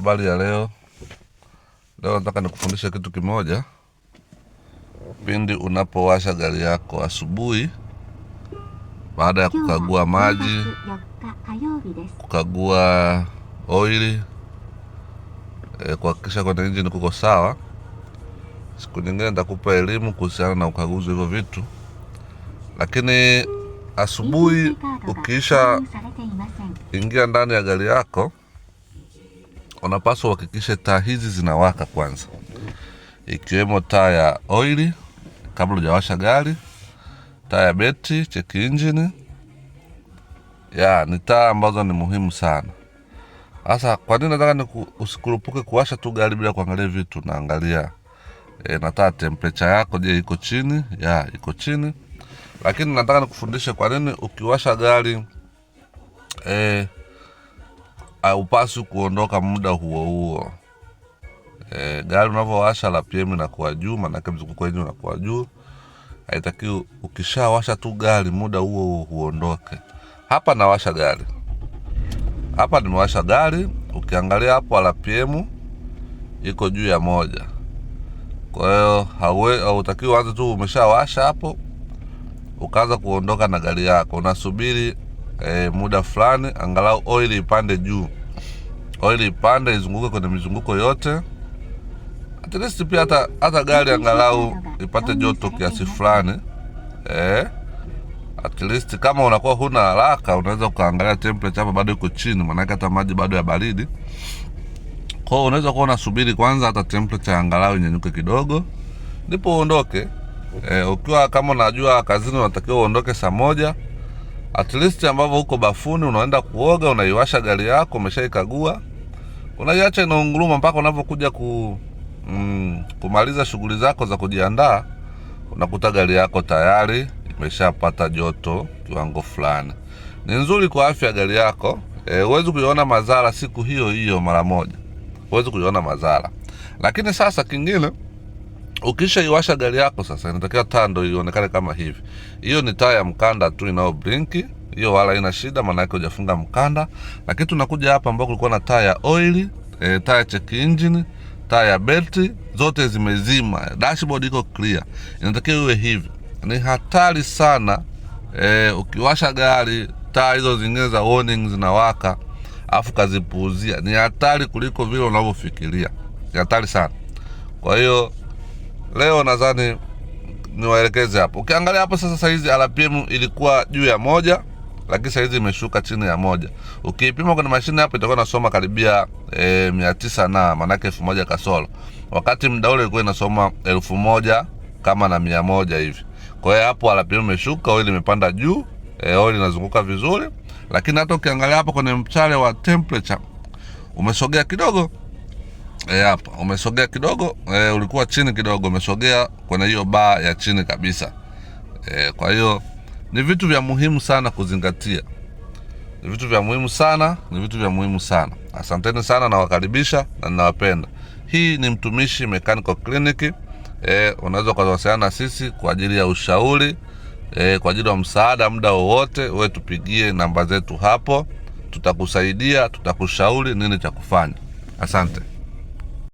Habari ya leo. Leo nataka nikufundishe kitu kimoja. Pindi unapowasha gari yako asubuhi, baada ya kukagua maji, kukagua oili, kuhakikisha kwenye engine kuko sawa. Siku nyingine nitakupa elimu kuhusiana na ukaguzi hivyo vitu. Lakini asubuhi ukiisha ingia ndani ya gari yako, unapaswa uhakikishe taa hizi zinawaka kwanza, ikiwemo taa ya oili kabla hujawasha gari, taa ya betri, check engine. Ni taa ambazo ni muhimu sana. Sasa kwa nini nataka usikurupuke kuwasha tu gari bila kuangalia vitu? Naangalia na taa temperature yako, je, iko chini? Iko chini. Lakini nataka nikufundishe kwa nini ukiwasha gari haupaswi kuondoka muda huo huo. Gari unavyowasha la PM inakuwa juu, maana mzunguko wake unakuwa juu. Haitakiwi ukishawasha tu gari muda huo huondoke. Hapa nawasha gari. Hapa nimewasha gari, ukiangalia hapo la PM iko juu ya 1. Kwa hiyo hautakiwi uanze tu umeshawasha hapo ukaanza kuondoka na gari yako. Unasubiri muda fulani angalau oil ipande juu. Oil ipande izunguke kwenye mizunguko yote. At least pia hata gari angalau ipate joto kiasi fulani. At least kama unakuwa huna haraka, unaweza ukaangalia temperature hapa bado iko chini, maana hata maji bado ya baridi. Kwa hiyo unaweza kuwa unasubiri kwanza hata temperature angalau inyanyuke kidogo ndipo uondoke. Ukiwa kama unajua kazini unatakiwa uondoke saa 1, at least ambavyo uko bafuni unaenda kuoga, unaiwasha gari yako, umeshaikagua, unaiacha inaunguruma mpaka unapokuja kumaliza shughuli zako za kujiandaa, unakuta gari yako tayari imeshapata joto kiwango fulani. Ni nzuri kwa afya ya gari yako. Huwezi kuiona madhara siku hiyo hiyo mara moja. Huwezi kuiona madhara. Lakini sasa kingine, ukisha iwasha gari yako sasa inatakiwa taa ndio ionekane kama hivi. Hiyo ni taa ya mkanda tu inao blink. Hiyo wala ina shida, maana yake hujafunga mkanda. Lakini tunakuja hapa ambako kulikuwa na taa ya oil, taa ya check engine, taa ya betri, zote zimezima. Dashboard iko clear. Inatakiwa iwe hivi. Ni hatari sana ukiwasha gari taa hizo zingine za warning zinawaka afu kazipuuzia. Ni hatari kuliko vile unavyofikiria. Ni hatari sana. Kwa hiyo leo nadhani niwaelekeze hapo. Ukiangalia hapo sasa, saizi RPM ilikuwa juu ya 1, lakini saizi imeshuka chini ya 1. Ukipima kwenye mashine hapo itakuwa inasoma karibia 900 na maana yake 1000 kasoro. Wakati muda ule ilikuwa inasoma 1000 kama na 100 hivi. Kwa hiyo hapo RPM imeshuka, oil imepanda juu, oil inazunguka vizuri. Lakini hata ukiangalia hapo kwenye mchale wa temperature umesogea kidogo. Hapa umesogea kidogo, ulikuwa chini kidogo, umesogea kwenye hiyo bar ya chini kabisa. Kwa hiyo ni vitu vya muhimu sana kuzingatia. Ni vitu vya muhimu sana. Asanteni sana, nawakaribisha na ninawapenda. Hii ni Mtumishi Mechanical Clinic. Unaweza kuwasiliana na sisi kwa ajili ya ushauri, kwa ajili ya msaada muda wowote. Wewe tupigie namba zetu hapo. Tutakusaidia, tutakushauri nini cha kufanya. Asante.